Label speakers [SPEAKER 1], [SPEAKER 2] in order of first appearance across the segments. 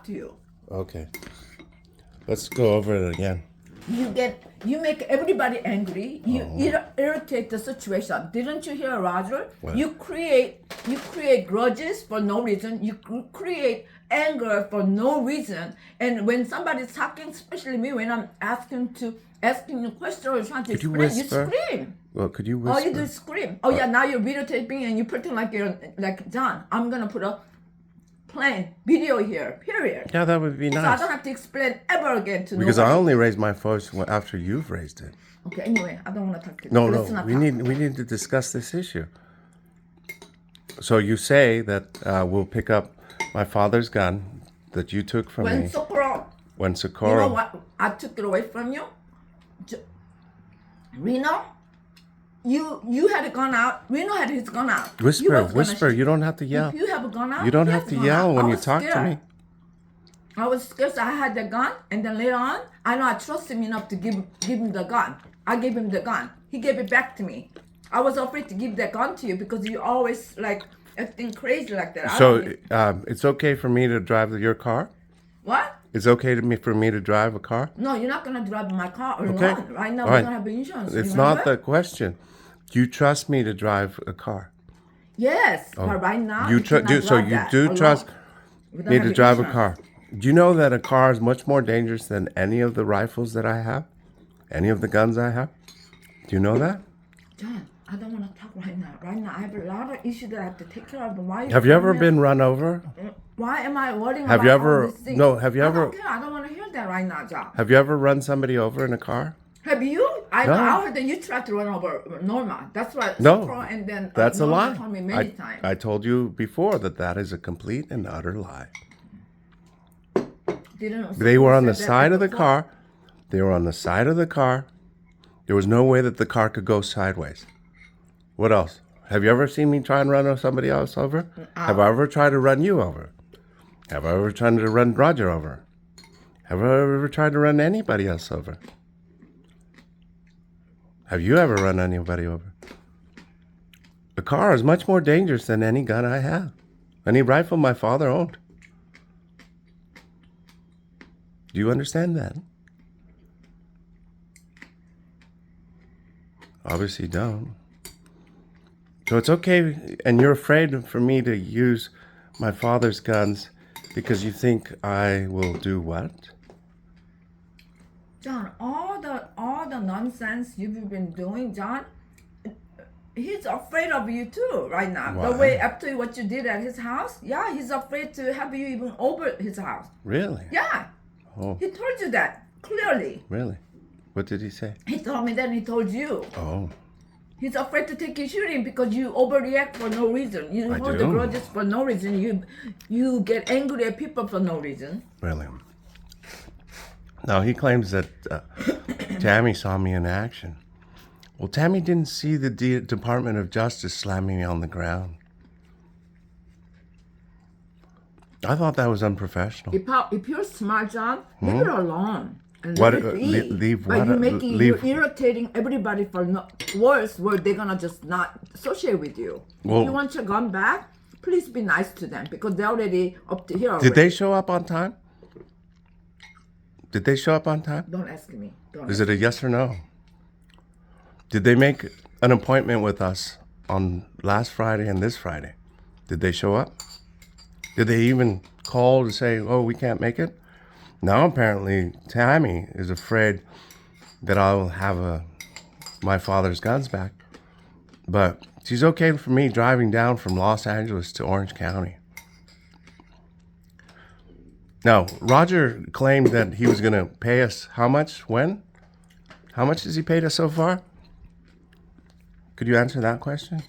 [SPEAKER 1] to you.
[SPEAKER 2] Okay. Let's go over it again.
[SPEAKER 1] You make everybody angry. You irritate the situation. Didn't you hear, Roger?
[SPEAKER 2] What?
[SPEAKER 1] You create grudges for no reason. You create anger for no reason. And when somebody's talking, especially me, when I'm asking you questions or trying to explain, you scream.
[SPEAKER 2] Well, could you whisper?
[SPEAKER 1] All you do is scream. Oh yeah, now you're videotaping and you pretend like you're like John. I'm gonna put a plain video here. Period.
[SPEAKER 2] Yeah, that would be nice.
[SPEAKER 1] So I don't have to explain ever again to
[SPEAKER 2] because
[SPEAKER 1] nobody.
[SPEAKER 2] I only raised my voice after you've raised it.
[SPEAKER 1] Okay. Anyway, I don't want to talk to you.
[SPEAKER 2] No,
[SPEAKER 1] Let's
[SPEAKER 2] no.
[SPEAKER 1] not
[SPEAKER 2] We
[SPEAKER 1] talk.
[SPEAKER 2] need to discuss this issue. So you say that we'll pick up my father's gun that you took from me. When Socorro.
[SPEAKER 1] You know what? I took it away from you. Reno, you had a gun out. Reno had his gun out.
[SPEAKER 2] Whisper. You don't have to yell.
[SPEAKER 1] If you have a gun out.
[SPEAKER 2] You don't have to yell when you talk to me.
[SPEAKER 1] I was scared, so I had the gun, and then later on, I know I trusted him enough to give him the gun. I gave him the gun. He gave it back to me. I was afraid to give that gun to you because you always like acting crazy like that.
[SPEAKER 2] So it's okay for me to drive your car?
[SPEAKER 1] What?
[SPEAKER 2] It's okay for me to drive a car?
[SPEAKER 1] No, you're not gonna drive my car alone.
[SPEAKER 2] Okay.
[SPEAKER 1] Right now,
[SPEAKER 2] All
[SPEAKER 1] we're
[SPEAKER 2] right.
[SPEAKER 1] gonna have insurance.
[SPEAKER 2] It's
[SPEAKER 1] remember?
[SPEAKER 2] not the question. Do you trust me to drive a car?
[SPEAKER 1] Yes, but right now
[SPEAKER 2] You
[SPEAKER 1] cannot
[SPEAKER 2] do. So
[SPEAKER 1] drive
[SPEAKER 2] you
[SPEAKER 1] that
[SPEAKER 2] do
[SPEAKER 1] alone.
[SPEAKER 2] trust
[SPEAKER 1] We don't
[SPEAKER 2] me
[SPEAKER 1] have
[SPEAKER 2] to
[SPEAKER 1] the
[SPEAKER 2] drive a
[SPEAKER 1] insurance.
[SPEAKER 2] car. Do you know that a car is much more dangerous than any of the rifles that I have? Any of the guns I have? Do you know that?
[SPEAKER 1] John, I don't want to talk right now. Right now, I have a lot of issues that I have to take care of. Why?
[SPEAKER 2] Have you ever been run over?
[SPEAKER 1] Why am I worrying
[SPEAKER 2] Have
[SPEAKER 1] about
[SPEAKER 2] you ever-
[SPEAKER 1] all these things?
[SPEAKER 2] no, have you ever-
[SPEAKER 1] I don't care. I don't want to hear that right now, John.
[SPEAKER 2] Have you ever run somebody over in a car?
[SPEAKER 1] Have you? I
[SPEAKER 2] No.
[SPEAKER 1] heard that you tried to run over Norma. That's what.
[SPEAKER 2] No.
[SPEAKER 1] Sopro and then
[SPEAKER 2] That's a
[SPEAKER 1] Norma
[SPEAKER 2] lie.
[SPEAKER 1] told me many times.
[SPEAKER 2] I told you before that is a complete and utter lie. They were on the side of the car. They were on the side of the car. There was no way that the car could go sideways. What else? Have you ever seen me try and run somebody else over? Have I ever tried to run you over? Have I ever tried to run Roger over? Have I ever tried to run anybody else over? Have you ever run anybody over? A car is much more dangerous than any gun I have. Any rifle my father owned. Do you understand that? Obviously you don't. So it's okay, and you're afraid for me to use my father's guns because you think I will do what?
[SPEAKER 1] John, all the nonsense you've been doing, John, he's afraid of you too right now.
[SPEAKER 2] Why?
[SPEAKER 1] The way after what you did at his house, yeah, he's afraid to have you even over his house.
[SPEAKER 2] Really?
[SPEAKER 1] Yeah.
[SPEAKER 2] Oh,
[SPEAKER 1] He told you that clearly.
[SPEAKER 2] really? What did he say?
[SPEAKER 1] He told me that, he told you.
[SPEAKER 2] Oh,
[SPEAKER 1] He's afraid to take you shooting because you overreact for no reason. You
[SPEAKER 2] I
[SPEAKER 1] hold the
[SPEAKER 2] do.
[SPEAKER 1] grudges for no reason. You get angry at people for no reason.
[SPEAKER 2] really? Now he claims that Tammy saw me in action. Well, Tammy didn't see the Department of Justice slamming me on the ground. I thought that was unprofessional.
[SPEAKER 1] If you're smart, John, leave it alone. And
[SPEAKER 2] What-
[SPEAKER 1] let it be.
[SPEAKER 2] leave
[SPEAKER 1] But
[SPEAKER 2] what-
[SPEAKER 1] you're irritating everybody for worse, where they're gonna just not associate with you.
[SPEAKER 2] Well-
[SPEAKER 1] if you want your gun back, please be nice to them because they're already up to here already.
[SPEAKER 2] Did they show up on time? Did they show up on time?
[SPEAKER 1] Don't ask me. Don't
[SPEAKER 2] Is it a yes or no? Did they make an appointment with us on last Friday and this Friday? Did they show up? Did they even call to say, oh, we can't make it? Now apparently Tammy is afraid that I'll have my father's guns back. But she's okay for me driving down from Los Angeles to Orange County. Now, Roger claimed that he was going to pay us how much? When? How much has he paid us so far? Could you answer that question?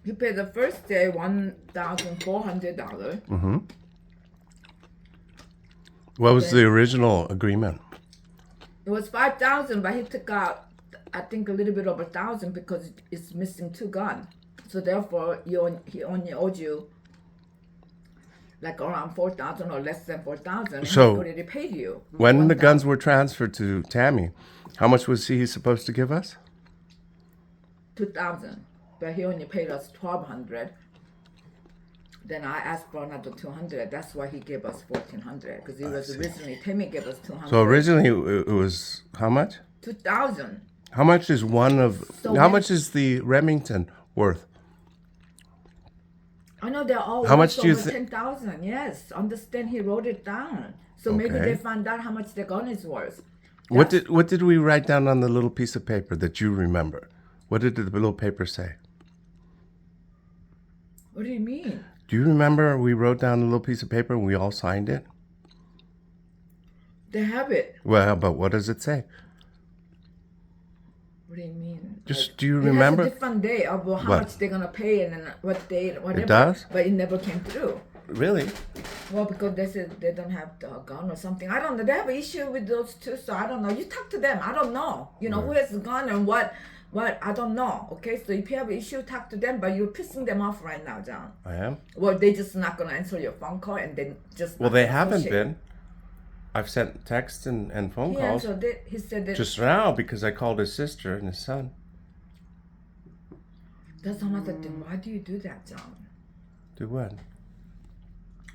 [SPEAKER 1] You pay the first day $1,400.
[SPEAKER 2] What was the original agreement?
[SPEAKER 1] It was $5,000, but he took out, I think, a little bit over $1,000 because it's missing 2 guns. So therefore, he only owed you like around $4,000 or less than $4,000. And
[SPEAKER 2] So,
[SPEAKER 1] he already paid you.
[SPEAKER 2] When the
[SPEAKER 1] $1,000.
[SPEAKER 2] guns were transferred to Tammy, how much was he supposed to give us?
[SPEAKER 1] $2,000, but he only paid us $1,200. Then I asked for another 200. That's why he gave us 1,400 because it was originally Tammy gave us 200.
[SPEAKER 2] So originally it was how much?
[SPEAKER 1] 2,000.
[SPEAKER 2] How much is one of?
[SPEAKER 1] So
[SPEAKER 2] How
[SPEAKER 1] when-
[SPEAKER 2] much is the Remington worth?
[SPEAKER 1] I know they're all
[SPEAKER 2] How much
[SPEAKER 1] worth
[SPEAKER 2] do you
[SPEAKER 1] over
[SPEAKER 2] thi-
[SPEAKER 1] 10,000. Yes, understand he wrote it down. So maybe
[SPEAKER 2] Okay.
[SPEAKER 1] they found out how much the gun is worth.
[SPEAKER 2] What did we write down on the little piece of paper that you remember? What did the little paper say?
[SPEAKER 1] What do you mean?
[SPEAKER 2] Do you remember we wrote down a little piece of paper and we all signed it?
[SPEAKER 1] They have it.
[SPEAKER 2] Well, but what does it say?
[SPEAKER 1] What do you mean?
[SPEAKER 2] Just do you
[SPEAKER 1] It
[SPEAKER 2] remember?
[SPEAKER 1] has a different day of how
[SPEAKER 2] What?
[SPEAKER 1] much they're gonna pay and then what day, whatever.
[SPEAKER 2] does?
[SPEAKER 1] But it never came through.
[SPEAKER 2] Really?
[SPEAKER 1] Well, because they said they don't have the gun or something. I don't know. They have an issue with those two, so I don't know. You talk to them. I don't know. You know who has the gun and what. I don't know. Okay, so if you have an issue, talk to them. But you're pissing them off right now, John.
[SPEAKER 2] I am.
[SPEAKER 1] Well, they just not gonna answer your phone call and then just.
[SPEAKER 2] Well,
[SPEAKER 1] not
[SPEAKER 2] they
[SPEAKER 1] gonna
[SPEAKER 2] haven't
[SPEAKER 1] push it.
[SPEAKER 2] been. I've sent texts and phone
[SPEAKER 1] He
[SPEAKER 2] calls
[SPEAKER 1] answered it. He said that.
[SPEAKER 2] just now because I called his sister and his son.
[SPEAKER 1] That's another thing. Why do you do that, John?
[SPEAKER 2] Do what?